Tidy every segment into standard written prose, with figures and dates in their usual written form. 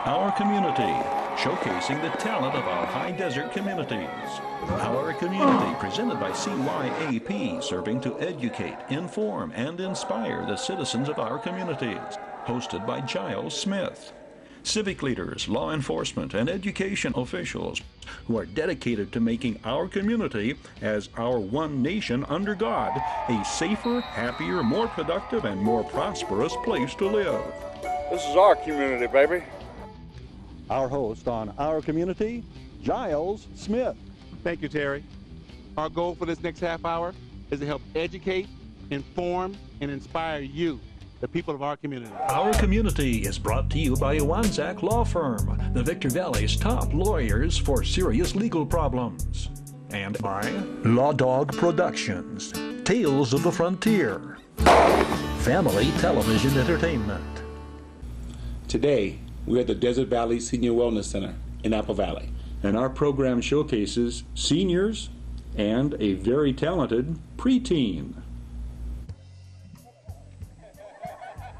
Our community, showcasing the talent of our high desert communities. Our community, presented by CYAP, serving to educate, inform, and inspire the citizens of our communities. Hosted by Jiles Smith. Civic leaders, law enforcement, and education officials who are dedicated to making our community, as our one nation under God, a safer, happier, more productive, and more prosperous place to live. This is our community, baby. Our host on Our Community, Jiles Smith. Thank you, Terry. Our goal for this next half hour is to help educate, inform, and inspire you, the people of our community. Our Community is brought to you by Wanzak Law Firm, the Victor Valley's top lawyers for serious legal problems. And by Law Dog Productions, Tales of the Frontier, Family Television Entertainment. Today, we're at the Desert Valley Senior Wellness Center in Apple Valley. And our program showcases seniors and a very talented preteen.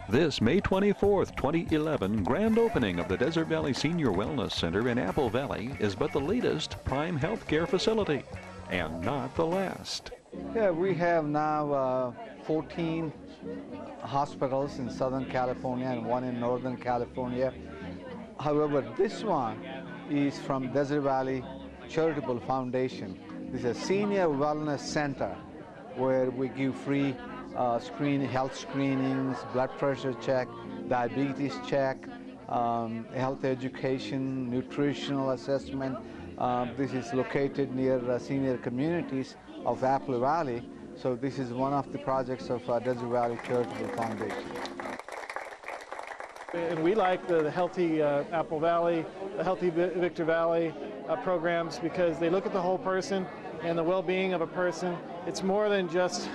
This May 24th, 2011, grand opening of the Desert Valley Senior Wellness Center in Apple Valley is but the latest Prime Healthcare facility, and not the last. Yeah, we have now 14 hospitals in Southern California and one in Northern California. However, this one is from Desert Valley Charitable Foundation. This is a senior wellness center where we give free health screenings, blood pressure check, diabetes check, health education, nutritional assessment. This is located near senior communities of Apple Valley. So this is one of the projects of Desert Valley Charitable Foundation. And we like the Healthy Apple Valley, the Healthy Victor Valley programs because they look at the whole person and the well-being of a person. It's more than just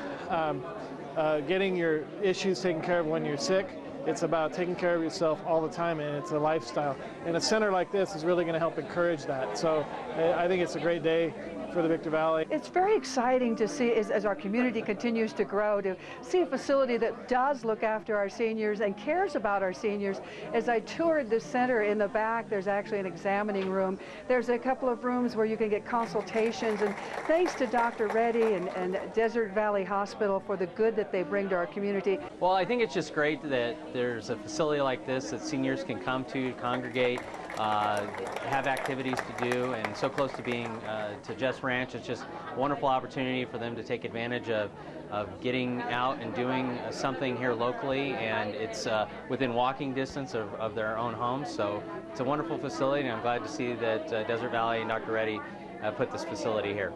getting your issues taken care of when you're sick. It's about taking care of yourself all the time, and it's a lifestyle. And a center like this is really going to help encourage that. So I think it's a great day for the Victor Valley. It's very exciting to see, as our community continues to grow, to see a facility that does look after our seniors and cares about our seniors. As I toured the center in the back, there's actually an examining room. There's a couple of rooms where you can get consultations, and thanks to Dr. Reddy and Desert Valley Hospital for the good that they bring to our community. Well, I think it's just great that there's a facility like this that seniors can come to, congregate, have activities to do, and so close to being to Jess Ranch. It's just a wonderful opportunity for them to take advantage of getting out and doing something here locally, and it's within walking distance of their own homes. So it's a wonderful facility, and I'm glad to see that Desert Valley and Dr. Reddy put this facility here.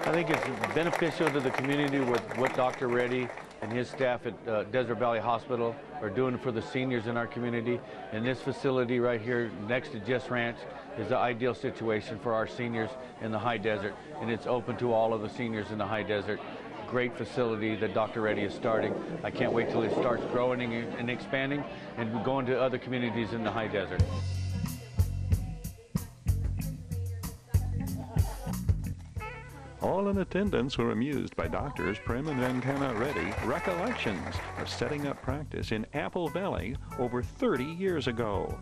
I think it's beneficial to the community with what Dr. Reddy and his staff at Desert Valley Hospital are doing for the seniors in our community. And this facility right here next to Jess Ranch is the ideal situation for our seniors in the high desert. And it's open to all of the seniors in the high desert. Great facility that Dr. Reddy is starting. I can't wait till it starts growing and expanding and going to other communities in the high desert. All in attendance were amused by Doctors Prim and Ventana Reddy recollections of setting up practice in Apple Valley over 30 years ago.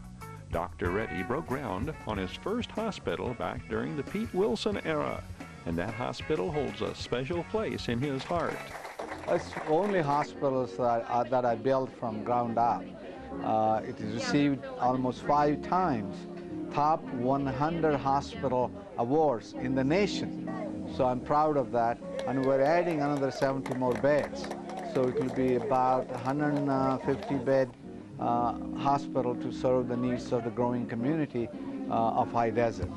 Dr. Reddy broke ground on his first hospital back during the Pete Wilson era, and that hospital holds a special place in his heart. It's only hospitals that I built from ground up. It has received almost 5 times top 100 hospital awards in the nation. So I'm proud of that, and we're adding another 70 more beds. So it will be about 150-bed hospital to serve the needs of the growing community of high desert.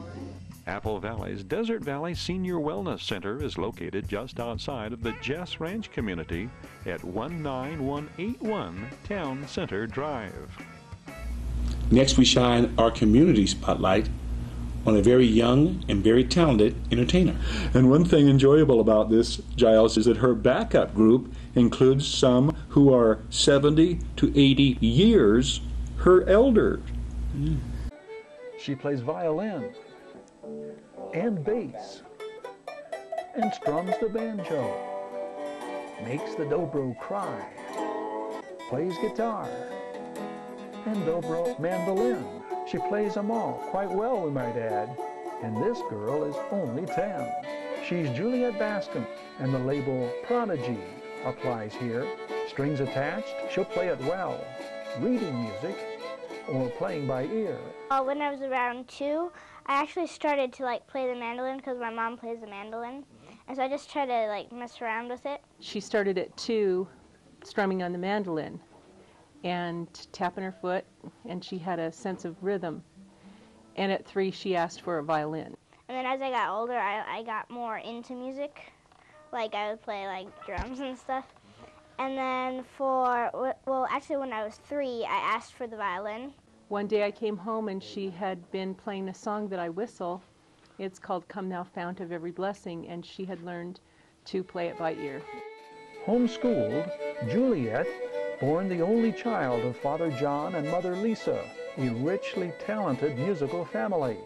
Apple Valley's Desert Valley Senior Wellness Center is located just outside of the Jess Ranch community at 19181 Town Center Drive. Next, we shine our community spotlight on a very young and very talented entertainer. And one thing enjoyable about this, Jiles, is that her backup group includes some who are 70 to 80 years her elder. She plays violin and bass and strums the banjo, makes the dobro cry, plays guitar, and dobro mandolin. She plays them all quite well, we might add. And this girl is only 10. She's Juliette Bascom, and the label Prodigy applies here. Strings attached, she'll play it well. Reading music or playing by ear. When I was around 2, I actually started to play the mandolin because my mom plays the mandolin. And so I just tried to mess around with it. She started at 2 strumming on the mandolin and tapping her foot, and she had a sense of rhythm. And at 3 she asked for a violin. And then as I got older, I got more into music. I would play drums and stuff. And then actually when I was 3, I asked for the violin. One day I came home and she had been playing a song that I whistle. It's called Come Thou Fount of Every Blessing, and she had learned to play it by ear. Homeschooled, Juliette, born the only child of Father John and Mother Lisa, a richly talented musical family.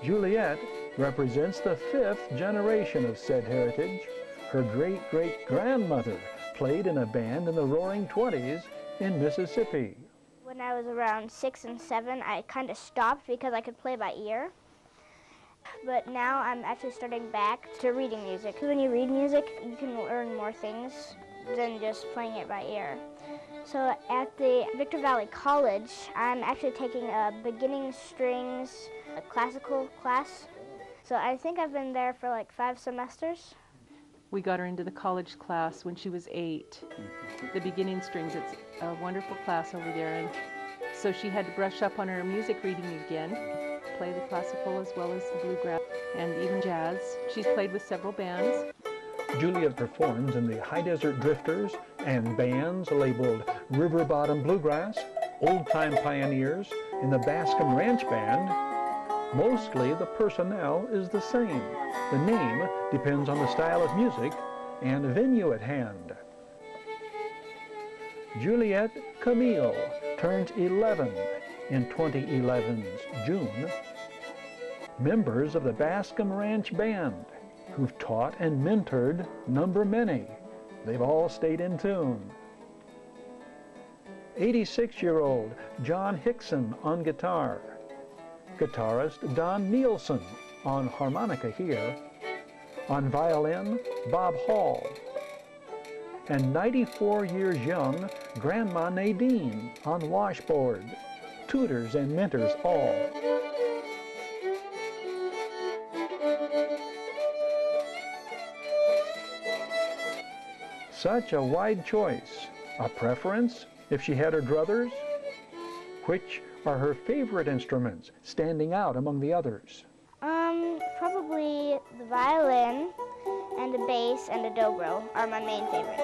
Juliette represents the 5th generation of said heritage. Her great-great-grandmother played in a band in the Roaring 20s in Mississippi. When I was around 6 and 7, I kind of stopped because I could play by ear. But now I'm actually starting back to reading music. Because when you read music, you can learn more things than just playing it by ear. So at the Victor Valley College, I'm actually taking a beginning strings classical class. So I think I've been there for 5 semesters. We got her into the college class when she was 8. The beginning strings, it's a wonderful class over there. And so she had to brush up on her music reading again, play the classical as well as the bluegrass and even jazz. She's played with several bands. Juliette performs in the High Desert Drifters and bands labeled River Bottom Bluegrass, Old Time Pioneers, and the Bascom Ranch Band. Mostly the personnel is the same. The name depends on the style of music and venue at hand. Juliette Camille turns 11 in 2011's June. Members of the Bascom Ranch Band, who've taught and mentored number many. They've all stayed in tune. 86-year-old John Hickson on guitar. Guitarist Don Nielsen on harmonica here. On violin, Bob Hall. And 94 years young, Grandma Nadine on washboard. Tutors and mentors all. Such a wide choice. A preference if she had her druthers? Which are her favorite instruments, standing out among the others? Probably the violin and the bass and the dobro are my main favorites.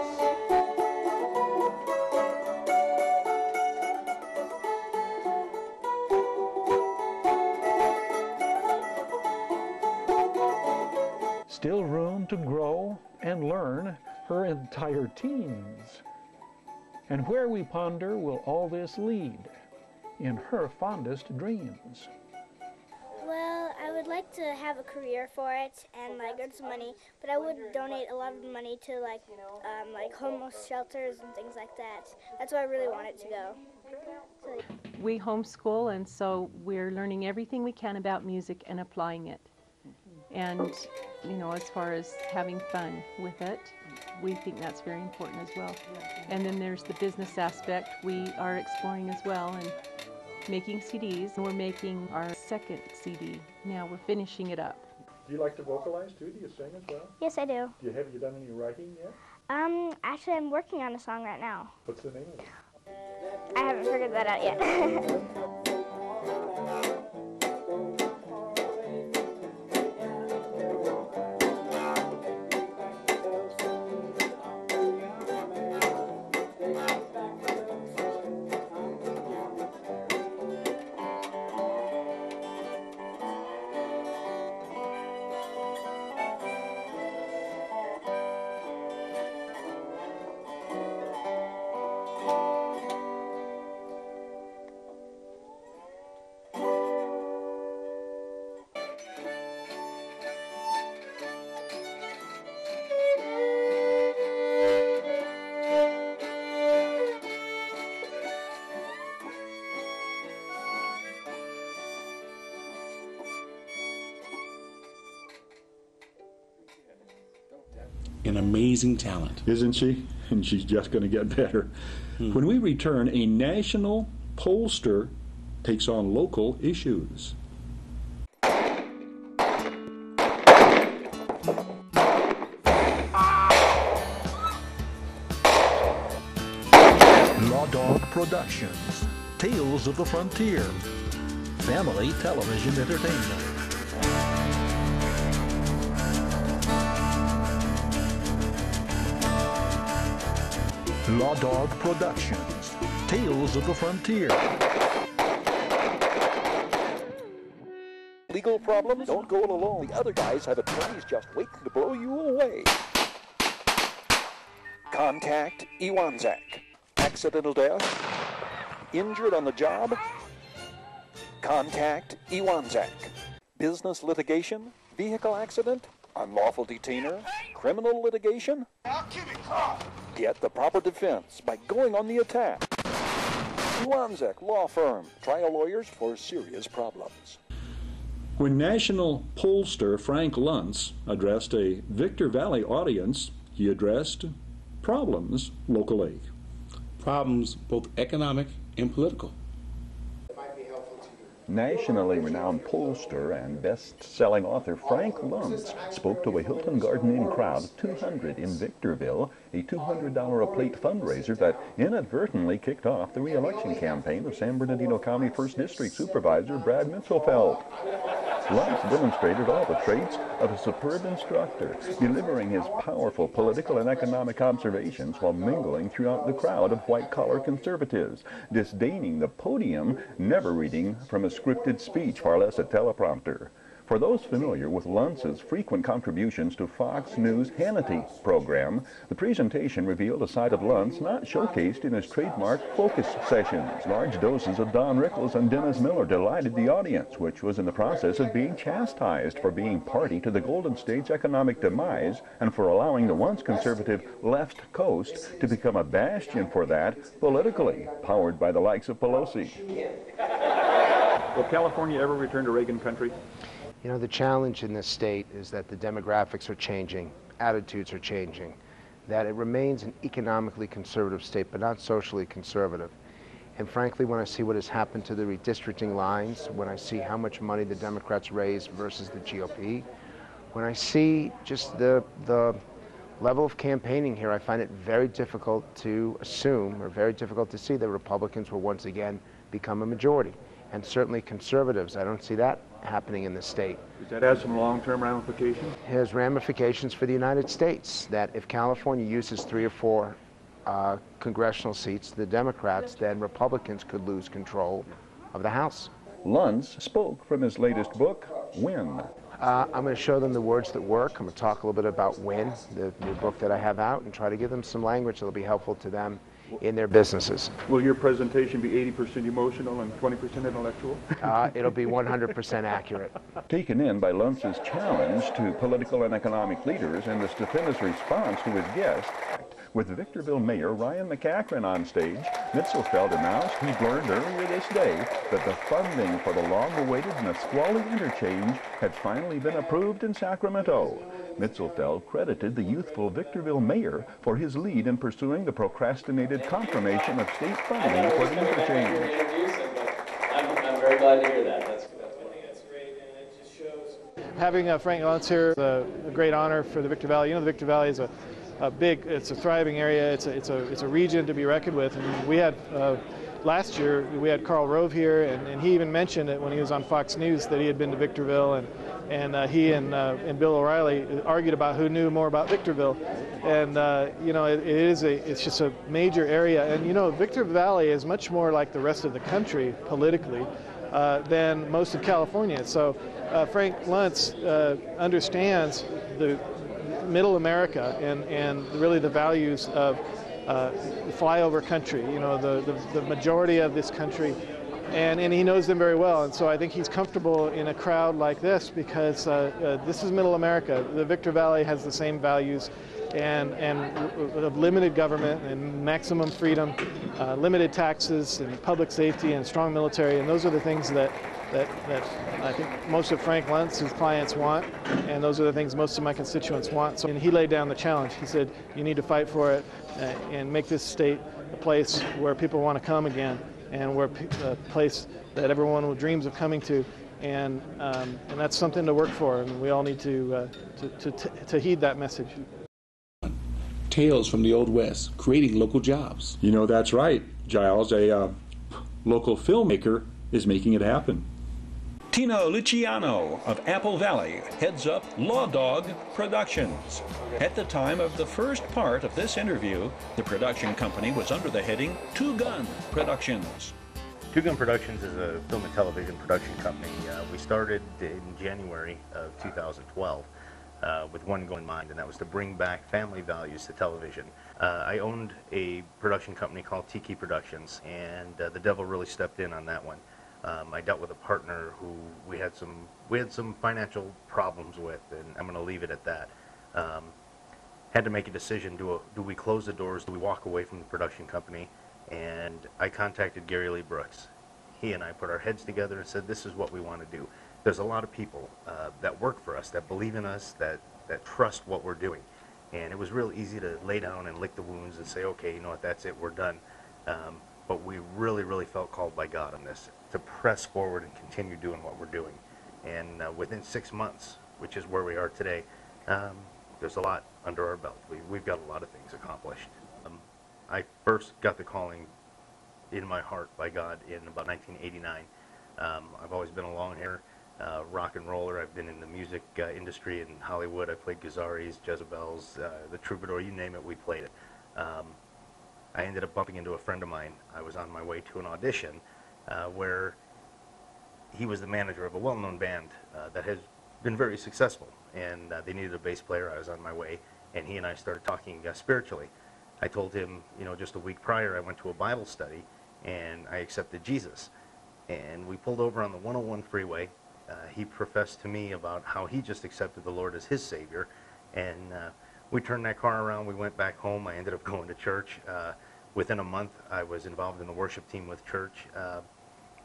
Still room to grow and learn her entire teens. And where we ponder will all this lead in her fondest dreams? Well, I would like to have a career for it and earn some money, but I would donate a lot of the money to homeless shelters and things like that. That's where I really want it to go. We homeschool, and so we're learning everything we can about music and applying it. And, as far as having fun with it, we think that's very important as well. And then there's the business aspect we are exploring as well, and making CDs. We're making our 2nd CD. Now we're finishing it up. Do you like to vocalize too? Do you sing as well? Yes, I do. Have you done any writing yet? Actually, I'm working on a song right now. What's the name of it? I haven't figured that out yet. an amazing talent. Isn't she? And she's just going to get better. When we return, a national pollster takes on local issues. Law Dog Productions, Tales of the Frontier, family television entertainment. Law Dog Productions, Tales of the Frontier. Legal problems? Don't go it alone. The other guys have attorneys just waiting to blow you away. Contact Iwanzak. Accidental death? Injured on the job? Contact Iwanzak. Business litigation? Vehicle accident? Unlawful detainer? Criminal litigation? Get the proper defense by going on the attack. Iwanzak Law Firm. Trial lawyers for serious problems. When national pollster Frank Luntz addressed a Victor Valley audience, he addressed problems locally. Problems both economic and political. Nationally renowned pollster and best-selling author Frank Luntz spoke to a Hilton Garden Inn crowd of 200 in Victorville, a $200-a-plate fundraiser that inadvertently kicked off the re-election campaign of San Bernardino County 1st District Supervisor Brad Mitzelfeld. Luntz demonstrated all the traits of a superb instructor, delivering his powerful political and economic observations while mingling throughout the crowd of white-collar conservatives, disdaining the podium, never reading from a scripted speech, far less a teleprompter. For those familiar with Luntz's frequent contributions to Fox News' Hannity program, the presentation revealed a side of Luntz not showcased in his trademark focus sessions. Large doses of Don Rickles and Dennis Miller delighted the audience, which was in the process of being chastised for being party to the Golden State's economic demise and for allowing the once conservative left coast to become a bastion for that politically, powered by the likes of Pelosi. Will California ever return to Reagan country? You know, the challenge in this state is that the demographics are changing, attitudes are changing, that it remains an economically conservative state, but not socially conservative. And frankly, when I see what has happened to the redistricting lines, when I see how much money the Democrats raise versus the GOP, when I see just the level of campaigning here, I find it very difficult to assume, or very difficult to see, that Republicans will once again become a majority. And certainly conservatives, I don't see that happening in the state. Does that have some long-term ramifications? It has ramifications for the United States, that if California uses 3 or 4 congressional seats, the Democrats, then Republicans could lose control of the House. Luntz spoke from his latest book, Win. I'm going to show them the words that work. I'm going to talk a little bit about Win, the new book that I have out, and try to give them some language that will be helpful to them in their businesses. Will your presentation be 80% emotional and 20% intellectual? It'll be 100% accurate. Taken in by Luntz's challenge to political and economic leaders and the stupendous response to his guest, with Victorville Mayor Ryan McCachran on stage, Mitzelfeld announced he'd learned earlier this day that the funding for the long-awaited Nisqually interchange had finally been approved in Sacramento. Mitzelfeld credited the youthful Victorville mayor for his lead in pursuing the procrastinated confirmation of state funding for the interchange. I'm very glad to hear that. That's great, and it just shows. Having Frank Luntz here is a great honor for the Victor Valley. You know, the Victor Valley is it's a thriving area. It's a region to be reckoned with. And we had last year we had Karl Rove here, and he even mentioned it when he was on Fox News that he had been to Victorville, and he and Bill O'Reilly argued about who knew more about Victorville. And you know, it's just a major area. And you know, Victor Valley is much more like the rest of the country politically than most of California. So Frank Luntz understands the middle America and really the values of flyover country, you know, the majority of this country, and he knows them very well. And so I think he's comfortable in a crowd like this because this is middle America. The Victor Valley has the same values and of limited government and maximum freedom, limited taxes and public safety and strong military, and those are the things that I think most of Frank Luntz's clients want, and those are the things most of my constituents want. So, and he laid down the challenge. He said, you need to fight for it and make this state a place where people want to come again, and where a place that everyone dreams of coming to, and that's something to work for, and we all need to heed that message. Tales from the Old West, creating local jobs. You know, that's right, Jiles. A local filmmaker is making it happen. Tino Luciano of Apple Valley heads up Law Dog Productions. At the time of the first part of this interview, the production company was under the heading Two Gun Productions. Two Gun Productions is a film and television production company. We started in January of 2012 with one goal in mind, and that was to bring back family values to television. I owned a production company called Tiki Productions, and the devil really stepped in on that one. I dealt with a partner who we had some financial problems with, and I'm going to leave it at that. Had to make a decision: do we close the doors? Do we walk away from the production company? And I contacted Gary Lee Brooks. He and I put our heads together and said, this is what we want to do. There's a lot of people that work for us, that believe in us, that trust what we're doing. And it was real easy to lay down and lick the wounds and say, okay, you know what, that's it, we're done. But we really, really felt called by God on this, to press forward and continue doing what we're doing. And within 6 months, which is where we are today, there's a lot under our belt. We've got a lot of things accomplished. I first got the calling in my heart by God in about 1989. I've always been a long hair rock and roller. I've been in the music industry in Hollywood. I played Gazaris, Jezebels, the Troubadour, you name it, we played it. I ended up bumping into a friend of mine. I was on my way to an audition where he was the manager of a well-known band that has been very successful, and they needed a bass player. I was on my way, and he and I started talking spiritually. I told him, you know, just a week prior I went to a Bible study and I accepted Jesus. And we pulled over on the 101 freeway. He professed to me about how he just accepted the Lord as his Savior. And we turned that car around, we went back home. I ended up going to church. Within a month I was involved in the worship team with church.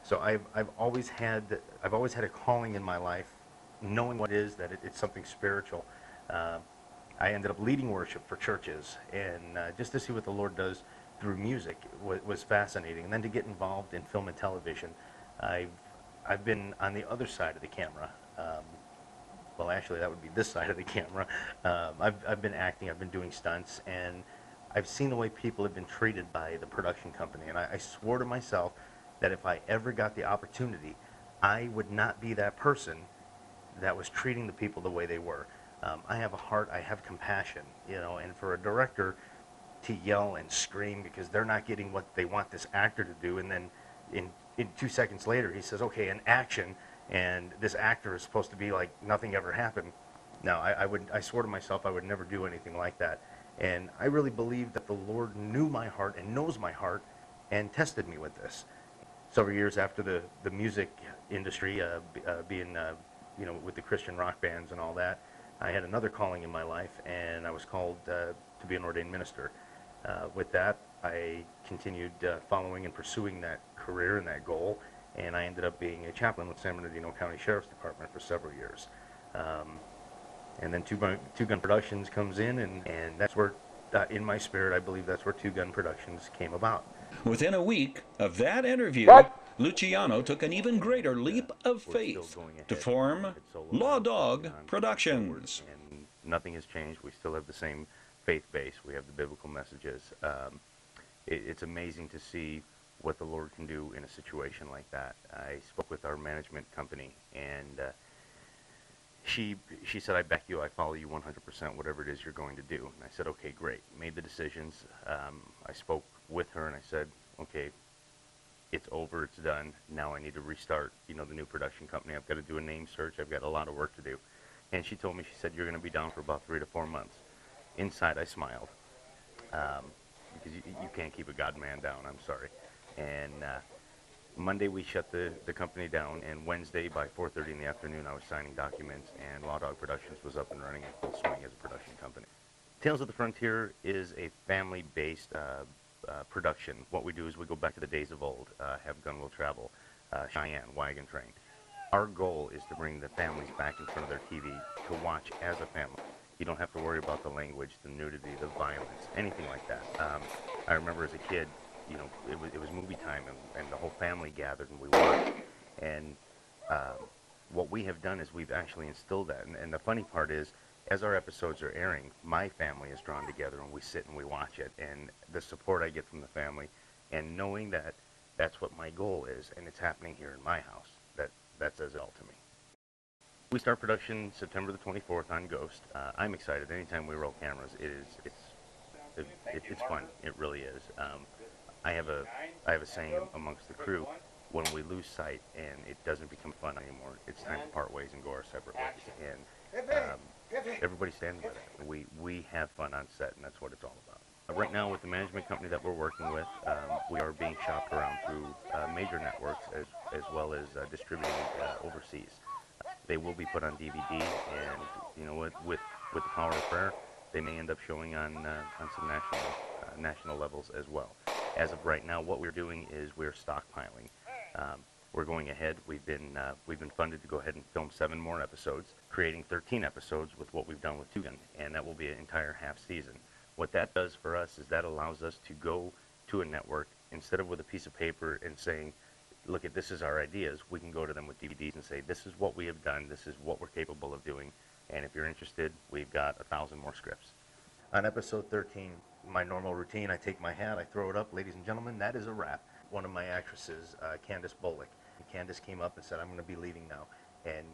So I've always had a calling in my life, knowing what it is, that it's something spiritual. I ended up leading worship for churches, and just to see what the Lord does through music was fascinating. And then to get involved in film and television, I've been on the other side of the camera. Well, actually, that would be this side of the camera. I've been acting, I've been doing stunts, and I've seen the way people have been treated by the production company. And I swore to myself that if I ever got the opportunity, I would not be that person that was treating the people the way they were. I have a heart, I have compassion, you know, and for a director to yell and scream because they're not getting what they want this actor to do, and then in 2 seconds later he says, okay, in action, and this actor is supposed to be like nothing ever happened. No, I swore to myself I would never do anything like that. And I really believe that the Lord knew my heart and knows my heart and tested me with this. Several years after the music industry, being you know, with the Christian rock bands and all that, I had another calling in my life, and I was called to be an ordained minister. With that, I continued following and pursuing that career and that goal, and I ended up being a chaplain with San Bernardino County Sheriff's Department for several years. And then Two Gun Productions comes in, and that's where, in my spirit, I believe that's where Two Gun Productions came about. Within a week of that interview, Luciano took an even greater leap of faith to form Law Dog Productions. And nothing has changed. We still have the same faith base. We have the biblical messages. It's amazing to see what the Lord can do in a situation like that. I spoke with our management company, and she said, I back you, I follow you 100%, whatever it is you're going to do. And I said, okay, great. Made the decisions. I spoke with her, and I said, okay, it's over, it's done. Now I need to restart, you know, the new production company. I've got to do a name search. I've got a lot of work to do. And she told me, she said, you're going to be down for about 3 to 4 months. Inside, I smiled, because you can't keep a God-man down, I'm sorry. And Monday, we shut the company down, and Wednesday, by 4:30 in the afternoon, I was signing documents, and Law Dog Productions was up and running in full swing as a production company. Tales of the Frontier is a family-based production. What we do is we go back to the days of old, have Gun Will Travel, Cheyenne, Wagon Train. Our goal is to bring the families back in front of their TV to watch as a family. You don't have to worry about the language, the nudity, the violence, anything like that. I remember as a kid, you know, it was movie time, and the whole family gathered and we watched. And what we have done is we've actually instilled that. And the funny part is, as our episodes are airing, my family is drawn together and we sit and we watch it. And the support I get from the family, and knowing that that's what my goal is, and it's happening here in my house, that says it all to me. We start production September the 24th on Ghost. I'm excited. Anytime we roll cameras, it's fun. It really is. I have a saying amongst the crew: when we lose sight and it doesn't become fun anymore, it's time to part ways and go our separate ways. And everybody stands with it. We have fun on set, and that's what it's all about. Right now, with the management company that we're working with, we are being shopped around through major networks as well as distributing overseas. They will be put on DVD, and you know what, with the power of prayer, they may end up showing on some national levels as well. As of right now, what we're doing is we're stockpiling. We're going ahead. We've been funded to go ahead and film 7 more episodes, creating 13 episodes with what we've done with Tugan, and that will be an entire half season. What that does for us is that allows us to go to a network instead of with a piece of paper and saying, look, this is our ideas. We can go to them with DVDs and say, this is what we have done, this is what we're capable of doing, and if you're interested, we've got 1,000 more scripts. On episode 13, my normal routine, I take my hat, I throw it up, ladies and gentlemen, that is a wrap. One of my actresses, Candace Bullock, Candace came up and said, I'm going to be leaving now, and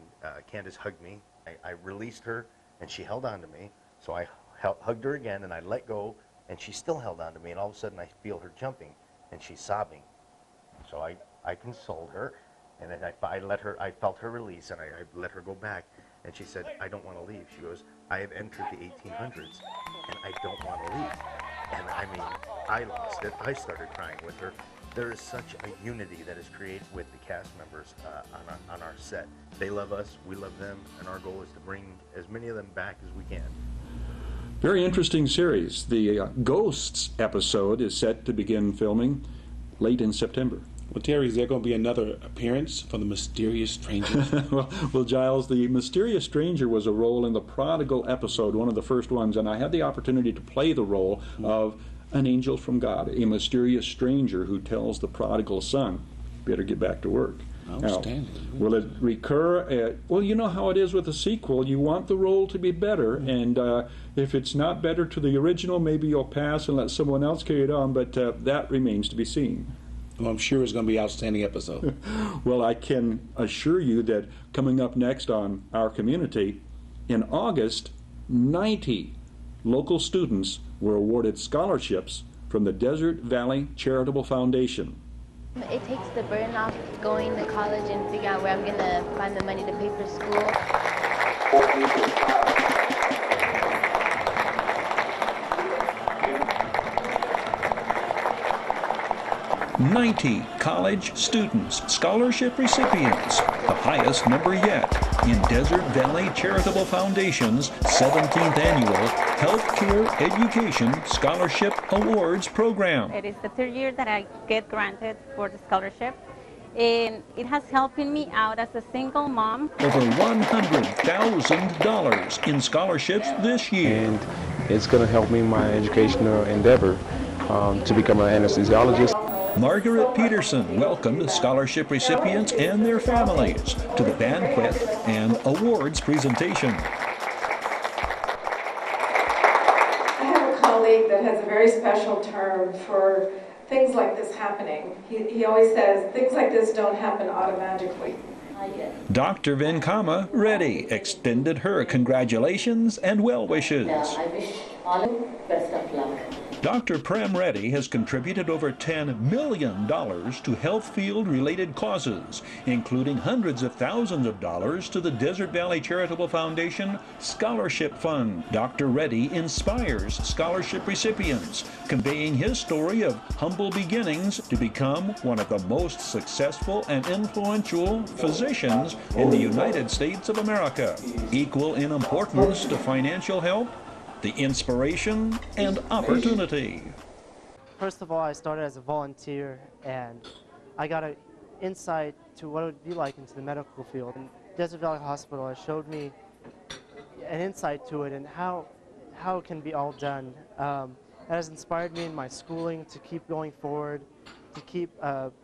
Candace hugged me. I released her, and she held on to me, so I hugged her again, and I let go, and she still held on to me, and all of a sudden I feel her jumping, and she's sobbing. So I consoled her, and then I felt her release, and I let her go back, and she said, I don't want to leave. She goes, I have entered the 1800s, and I don't want to leave. And I mean, I lost it. I started crying with her. There is such a unity that is created with the cast members on our set. They love us, we love them, and our goal is to bring as many of them back as we can. Very interesting series. The Ghosts episode is set to begin filming late in September. Well, Terry, is there going to be another appearance for the Mysterious Stranger? well, Jiles, the Mysterious Stranger was a role in the Prodigal episode, one of the first ones, and I had the opportunity to play the role of an angel from God, a mysterious stranger who tells the prodigal son, better get back to work. Outstanding. Now, will it recur? Well, you know how it is with a sequel. You want the role to be better, and if it's not better to the original, maybe you'll pass and let someone else carry it on, but that remains to be seen. Well, I'm sure it's going to be an outstanding episode. Well, I can assure you that coming up next on Our Community, in August, 90 local students were awarded scholarships from the Desert Valley Charitable Foundation. It takes the burden off going to college and figure out where I'm going to find the money to pay for school. 90 college students, scholarship recipients, the highest number yet in Desert Valley Charitable Foundation's 17th Annual Healthcare Education Scholarship Awards Program. It is the 3rd year that I get granted for the scholarship, and it has helped me out as a single mom. Over $100,000 in scholarships this year. And it's going to help me in my educational endeavor to become an anesthesiologist. Margaret Peterson welcomed scholarship recipients and their families to the banquet and awards presentation. I have a colleague that has a very special term for things like this happening. He always says, things like this don't happen automatically. Dr. Venkama Reddy extended her congratulations and well wishes. I wish all of you best of luck. Dr. Prem Reddy has contributed over $10 million to health field-related causes, including hundreds of thousands of dollars to the Desert Valley Charitable Foundation Scholarship Fund. Dr. Reddy inspires scholarship recipients, conveying his story of humble beginnings to become one of the most successful and influential physicians in the United States of America. Equal in importance to financial help, the inspiration and opportunity. First of all, I started as a volunteer, and I got an insight to what it would be like into the medical field. And Desert Valley Hospital has showed me an insight to it and how it can be all done. That has inspired me in my schooling to keep going forward, to keep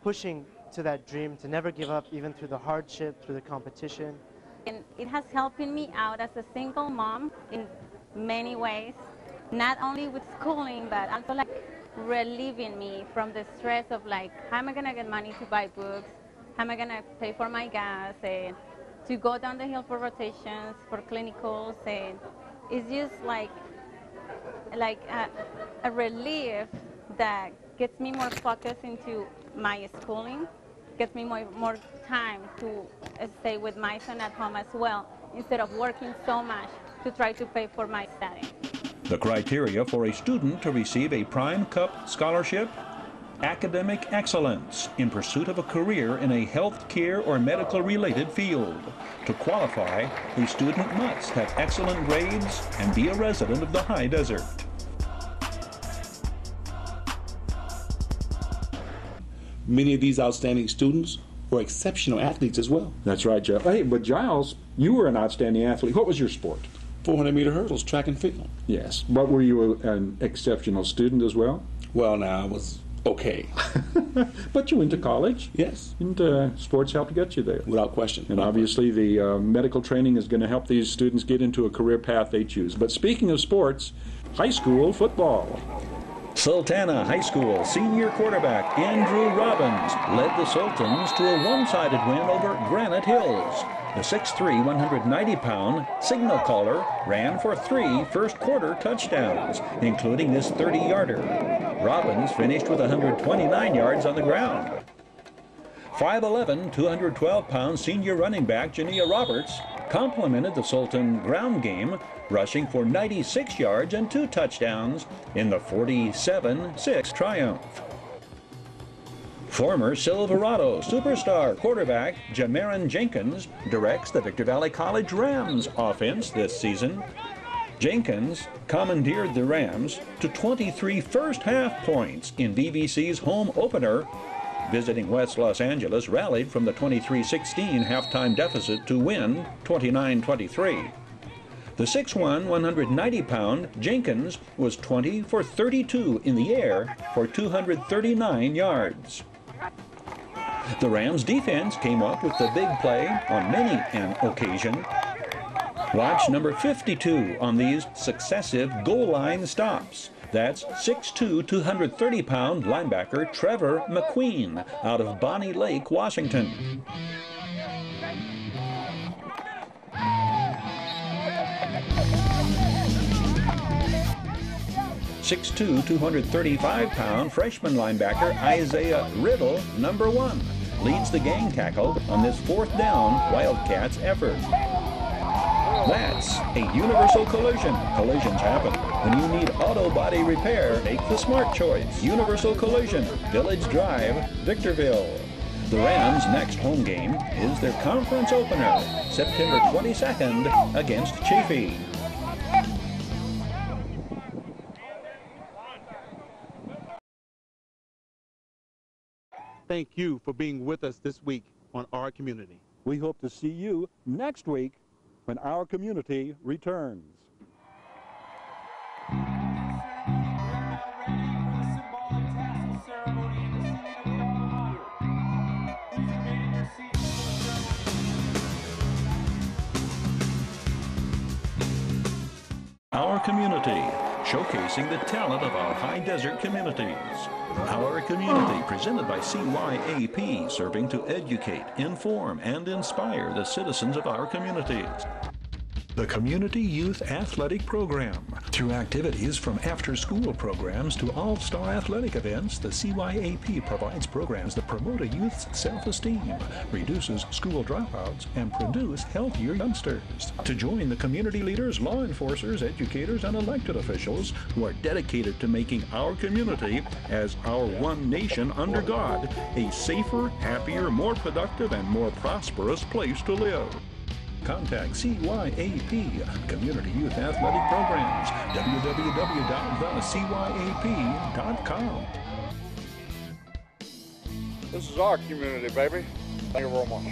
pushing to that dream, to never give up even through the hardship, through the competition. And it has helped me out as a single mom in many ways, not only with schooling, but also like relieving me from the stress of like, how am I gonna get money to buy books? How am I gonna pay for my gas? And to go down the hill for rotations, for clinicals, and it's just like a relief that gets me more focused into my schooling, gets me more time to stay with my son at home as well, instead of working so much to try to pay for my study. The criteria for a student to receive a Prime Cup scholarship: academic excellence in pursuit of a career in a health care or medical related field. To qualify, a student must have excellent grades and be a resident of the high desert. Many of these outstanding students were exceptional athletes as well. That's right, Jeff. Hey, but Jiles, you were an outstanding athlete. What was your sport? 400-meter hurdles, track and field. Yes. But were you an exceptional student as well? Well, now I was okay. But you went to college? Yes. And sports helped get you there? Without question. And obviously the medical training is going to help these students get into a career path they choose. But speaking of sports, high school football. Sultana High School senior quarterback Andrew Robbins led the Sultans to a one-sided win over Granite Hills. The 6'3", 190-pound signal caller ran for 3 first-quarter touchdowns, including this 30-yarder. Robbins finished with 129 yards on the ground. 5'11", 212-pound senior running back Jania Roberts complemented the Sultan ground game, rushing for 96 yards and 2 touchdowns in the 47-6 triumph. Former Silverado superstar quarterback Jemeryn Jenkins directs the Victor Valley College Rams offense this season. Jenkins commandeered the Rams to 23 first-half points in VVC's home opener. Visiting West Los Angeles rallied from the 23-16 halftime deficit to win 29-23. The 6'1", 190-pound Jenkins was 20 for 32 in the air for 239 yards. The Rams defense came up with the big play on many an occasion. Watch number 52 on these successive goal line stops. That's 6'2", 230-pound linebacker Trevor McQueen out of Bonnie Lake, Washington. .6'2", 235-pound freshman linebacker Isaiah Riddle, number 1, leads the gang tackle on this 4th down Wildcats effort. That's a universal collision. Collisions happen. When you need auto body repair, make the smart choice. Universal Collision, Village Drive, Victorville. The Rams' next home game is their conference opener, September 22nd against Chaffee. Thank you for being with us this week on Our Community. We hope to see you next week when Our Community returns. Our Community, showcasing the talent of our high desert communities. Our Community, presented by CYAP, serving to educate, inform, and inspire the citizens of our communities. The Community Youth Athletic Program. Through activities from after-school programs to all-star athletic events, the CYAP provides programs that promote a youth's self-esteem, reduces school dropouts, and produce healthier youngsters. To join the community leaders, law enforcers, educators, and elected officials who are dedicated to making our community, as our one nation under God, a safer, happier, more productive, and more prosperous place to live. Contact CYAP, Community Youth Athletic Programs, www.thecyap.com. This is our community, baby. Thank you very much.